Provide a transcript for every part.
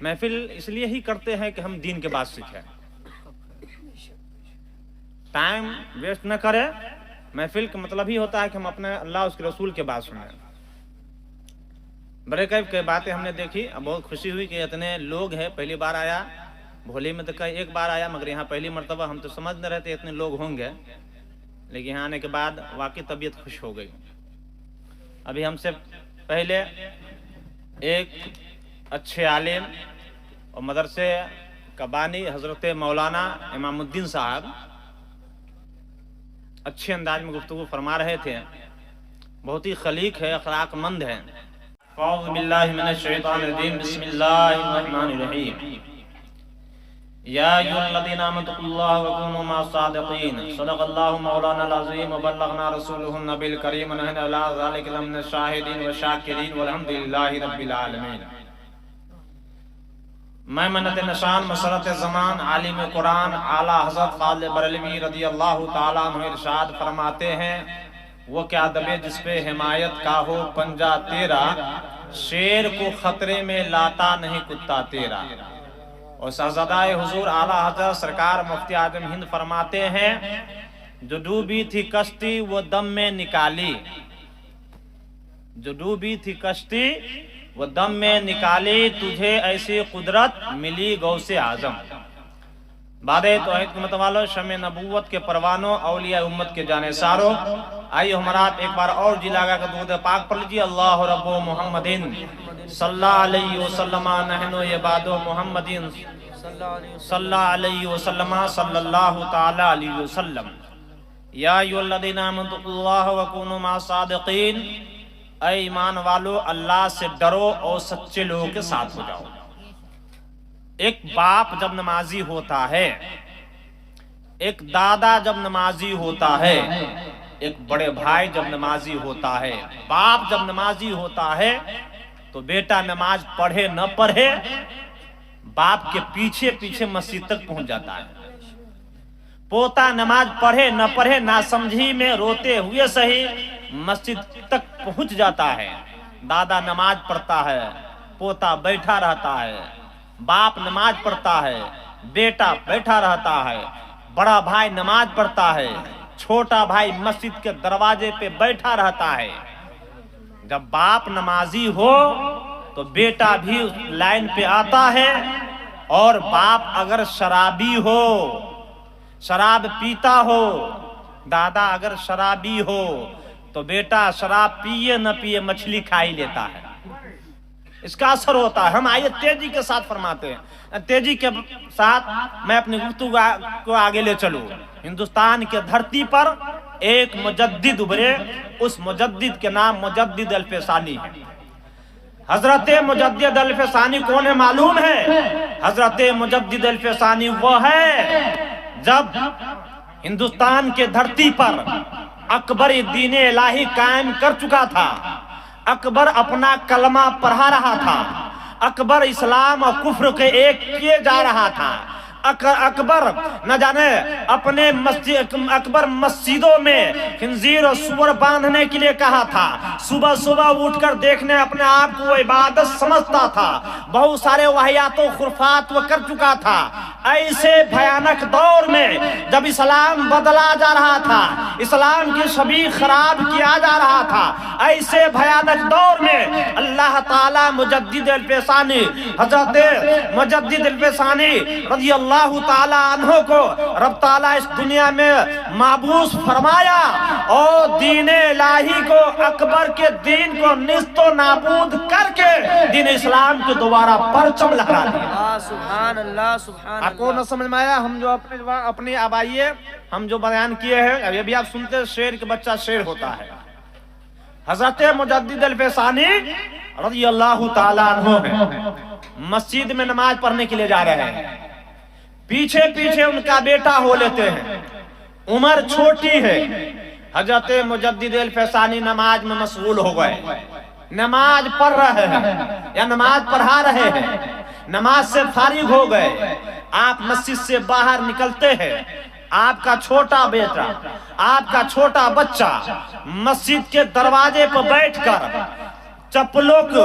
محفل اس لیے ہی کرتے ہیں کہ ہم دین کے بات سیکھیں، ٹائم ویسٹ نہ کرے. محفل کا مطلب ہی ہوتا ہے کہ ہم اپنے اللہ اس کے رسول کے بات سنیں. بڑے قریب کی باتیں ہم نے دیکھی، اب بہت خوشی ہوئی کہ اتنے لوگ ہیں. پہلی بار آیا بھولی میں تو کئی ایک بار آیا، مگر یہاں پہلی مرتبہ ہم تو سمجھ نہ رہتے اتنے لوگ ہوں گے، لیکن یہاں آنے کے بعد واقعی طبیعت خوش ہو گئی. ابھی ہم سے پہلے ایک اچھے عالم اور مدرسے کا بانی حضرت مولانا امام الدین صاحب اچھے انداز میں گفتگو فرما رہے تھے. بہت ہی خلیق ہے، اخلاق مند ہے. اعوذ باللہ من الشیطان الرجیم، بسم اللہ الرحمن الرحیم. یا ایھا الذین آمنوا اتقوا اللہ وکونوا مع الصادقین. صدق اللہ مولانا العظیم وبلغنا رسولہ النبی الکریم ونحن علی ذلک لمن الشاہدین والشاکرین والحمد للہ رب العالمین. میں منت نشان مسرت زمان عالم قرآن اعلیٰ حضرت فاضل بریلوی رضی اللہ تعالیٰ عنہ ارشاد فرماتے ہیں، وہ کیا دبے جس پہ حمایت کا ہو پنجہ تیرا، شیر کو خطرے میں لاتا نہیں کتا تیرا. اور شہزادہ حضور اعلیٰ حضرت سرکار مفتی اعظم ہند فرماتے ہیں، جو ڈوبی تھی کشتی وہ دم میں نکالی، جو ڈوبی تھی کشتی وہ دم میں نکالی، تجھے ایسی قدرت ملی غوث اعظم. بعد توحید کے متوالو، شمع نبوت کے پروانوں، اولیاء امت کے جانثاروں، آئیے ہمارات ایک بار اور جی لگا کر درود پاک پڑھ لیجیے. اللہ رب محمدin صلی اللہ علیہ وسلم نحن عباد محمدin صلی اللہ علیہ وسلم صلی اللہ تعالی علیہ وسلم. یا ایھا الذین آمنوا اتقوا اللہ وکونوا مع الصادقین. اے ایمان والو، اللہ سے ڈرو اور سچے لوگوں کے ساتھ ہو جاؤ. ایک باپ جب نمازی ہوتا ہے، ایک دادا جب نمازی ہوتا ہے، ایک بڑے بھائی جب نمازی ہوتا ہے، باپ جب نمازی ہوتا ہے تو بیٹا نماز پڑھے نہ پڑھے باپ کے پیچھے پیچھے مسجد تک پہنچ جاتا ہے. پوتا نماز پڑھے نہ پڑھے ناسمجھی میں روتے ہوئے صحیح مسجد تک پہنچ جاتا ہے. دادا نماز پڑھتا ہے، پوتا بیٹھا رہتا ہے. باپ نماز پڑھتا ہے، بیٹا بیٹھا رہتا ہے. بڑا بھائی نماز پڑھتا ہے، چھوٹا بھائی مسجد کے دروازے پہ بیٹھا رہتا ہے. جب باپ نمازی ہو تو بیٹا بھی لائن پہ آتا ہے. اور باپ اگر شرابی ہو، شراب پیتا ہو، دادا اگر شرابی ہو تو بیٹا شراب پیے نہ پیے مچھلی کھا ہی لیتا ہے. اس کا اثر ہوتا ہے. ہم آئیے تیزی کے ساتھ فرماتے ہیں، تیزی کے ساتھ میں اپنی گفتگو کو آگے لے چلوں. ہندوستان کے دھرتی پر ایک مجدد ابھرے، اس مجدد کے نام مجدد الفسانی ہے. حضرت مجدد الفسانی کون ہے معلوم ہے؟ حضرت مجدد الفسانی وہ ہے جب ہندوستان کے دھرتی پر اکبر دین الہی قائم کر چکا تھا. اکبر اپنا کلمہ پڑھا رہا تھا. اکبر اسلام اور کفر کے ایک کیے جا رہا تھا. اکبر نہ جانے اپنے اکبر مسجدوں میں خنزیر اور سور باندھنے کے لیے کہا تھا. صبح صبح اٹھ کر دیکھنے اپنے آپ کو عبادت سمجھتا تھا. بہت سارے واہیات و خرافات وہ کر چکا تھا. ایسے بھیانک دور میں جب اسلام بدلا جا رہا تھا، اسلام کی شبیہ خراب کیا جا رہا تھا، ایسے بھیانک دور میں اللہ تعالی مجدد الفسانی، حضرت مجدد الفسانی رضی اللہ تعالی عنہ کو رب تعالی اس دنیا میں مابعوث فرمایا اور دین الہی کو، اکبر کے دین کو نیست و نابود کر کے دین اسلام کو دوبارہ پرچم لہرا دیا. سبحان اللہ سبحان اللہ. آپ کو نہ سمجھ میں آیا؟ ہم جو اپنی اب آئیے ہم جو بیان کیے ہیں، یہ بھی آپ سنتے ہیں، شیر کے بچہ شیر ہوتا ہے. حضرت مجدد الفسانی رضی اللہ تعالی عنہ ہے، مسجد میں نماز پڑھنے کے لیے جا رہے ہیں. پیچھے پیچھے ان کا بیٹا ہو لیتے ہیں. عمر چھوٹی ہے. حضرت مجدد الفسانی نماز میں مشغول ہو گئے. نماز پڑھ رہے ہیں یا نماز پڑھا رہے ہیں، نماز سے فارغ ہو گئے. آپ مسجد سے باہر نکلتے ہیں. آپ کا چھوٹا بیٹا، آپ کا چھوٹا بچہ مسجد کے دروازے پر بیٹھ کر چپلوں کو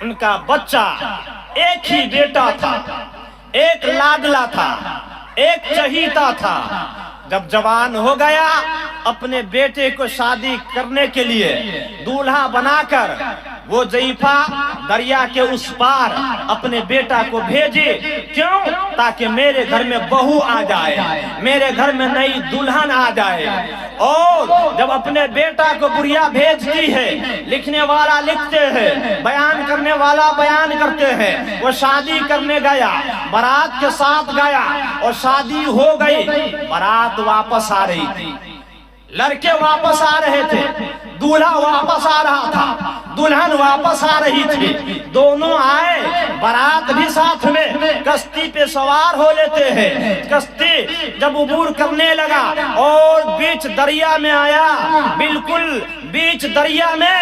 ان کا بچہ ایک ہی بیٹا تھا، ایک لاڈلا تھا، ایک چہیتا تھا۔ جب جوان ہو گیا اپنے بیٹے کو شادی کرنے کے لیے دولہا بنا کر وہ ضعیفہ دریا کے اس پار اپنے بیٹا کو بھیجے، کیوں؟ تاکہ میرے گھر میں بہو آ جائے، میرے گھر میں نئی دلہن آ جائے۔ اور جب اپنے بیٹا کو بڑھیا بھیجتی ہے، لکھنے والا لکھتے ہیں، بیان کرنے والا بیان کرتے ہیں، وہ شادی کرنے گیا، بارات کے ساتھ گیا اور شادی ہو گئی۔ بارات واپس آ رہی تھی، لڑکے واپس آ رہے تھے، دولہا واپس آ رہا تھا، دلہن واپس آ رہی تھی، دونوں آئے، بارات بھی ساتھ میں، کشتی پہ سوار ہو لیتے ہیں۔ کشتی جب عبور کرنے لگا اور بیچ دریا میں آیا، بالکل بیچ دریا میں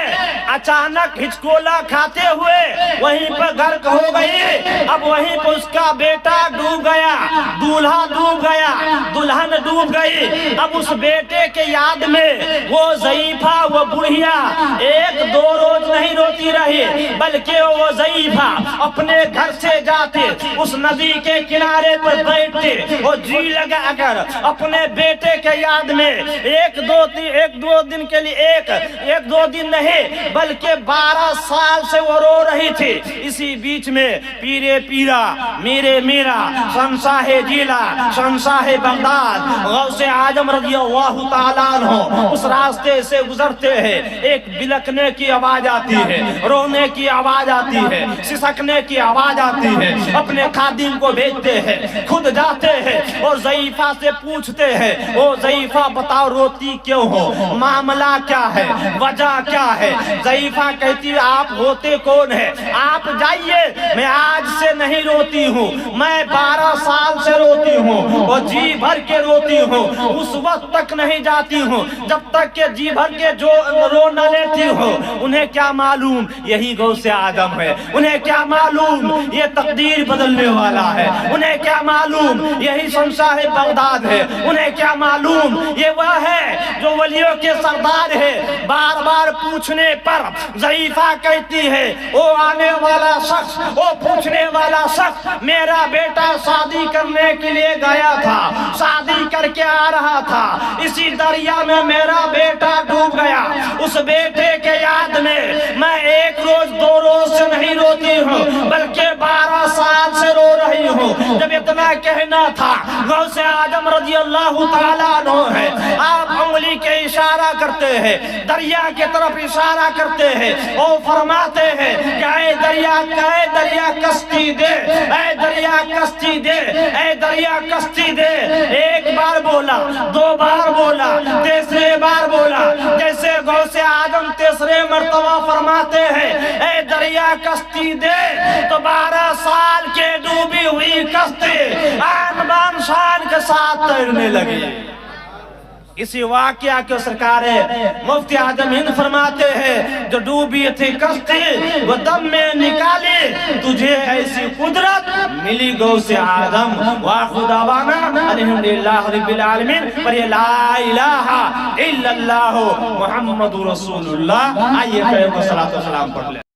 اچانک ہچکولا کھاتے ہوئے وہیں پر غرق ہو گئی۔ اب وہیں پر اس کا بیٹا ڈوب گیا، دولہا ڈوب گیا، دلہن ڈوب گئی۔ اب اس بیٹے کے یاد میں وہ ضعیفہ، وہ بڑھیا ایک دو روز نہیں روتی رہی، بلکہ وہ ضعیفہ اپنے گھر سے جاتے اس ندی کے کنارے پر بیٹھتے اور جی لگا اگر اپنے بیٹے کے یاد میں ایک دو دن کے لیے ایک دو دن نہیں بلکہ 12 سال سے وہ رو رہی تھی۔ اسی بیچ میں پیرے پیرا میرے میرا شہنشاہ جیلا شہنشاہ بغداد غوث اعظم رضی اللہ تعالیٰ عنہ اس راستے سے گزرتے ہیں، ایک بلکنے کی آواز آتی ہے، رونے کی آواز آتی ہے، سسکنے کی آواز آتی ہے۔ اپنے خادم کو بھیجتے ہیں، خود جاتے ہیں اور ضعیفہ سے پوچھتے ہیں، او ضعیفہ بتاؤ روتی کیوں ہو، معاملہ کیا ہے، وجہ کیا ہے؟ ضعیفہ کہتی ہے آپ ہوتے کون ہیں؟ آپ جائیے، میں آج سے نہیں روتی ہوں، میں 12 سال سے روتی ہوں اور جی بھر کے روتی ہوں، اس وقت تک نہیں جاتی ہوں جب تک کہ جی بھر کے جو رو نہ لیتی ہوں۔ انہیں کیا معلوم یہی غوث اعظم ہے، انہیں کیا معلوم یہ تقدیر بدلنے والا ہے، انہیں کیا معلوم یہی شہنشاہ بغداد ہے، انہیں کیا معلوم یہ وہ ہے جو ولیوں کے سردار ہے۔ بار بار پوچھنے پر ضعیفہ کہتی ہے او آنے والا شخص، او پوچھنے والا شخص، میرا بیٹا شادی کرنے کے لیے گیا تھا، شادی کر کے آ رہا تھا، اسی دریا میں میرا بیٹا ڈوب گیا۔ اس بیٹے کے یاد میں ایک روز دو روز سے نہیں روتی ہوں بلکہ 12 سال سے رو رہی ہوں۔ جب اتنا کہنا تھا غوث اعظم رضی اللہ تعالیٰ عنہ ہے، آپ انگلی کے اشارہ کرتے ہیں، دریا کی طرف اشارہ کرتے ہیں اور فرماتے ہیں کہ اے دریا کشتی دے، اے دریا کشتی دے، اے دریا کشتی دے۔ ایک بار بولا، دو بار بولا، تیسرے بار بولا، جیسے غوث اعظم تیسرے مرتبہ فرماتے ہیں اے دریا کشتی دے تو 12 سال کے ڈوبی ہوئی کشتی آن بان شان کے ساتھ تیرنے لگی۔ اسی واقعہ کے سرکار مفتی اعظم ہند فرماتے ہیں جو ڈوبی تھی کشتی وہ دم میں نکالی، تجھے ایسی قدرت ملی غوث اعظم۔ وآخر دعوانا الحمدللہ رب العالمین۔ پر یہ لا الہ الا اللہ محمد رسول اللہ۔ آئیے پہلے کو صلاۃ و سلام پڑھ لیں۔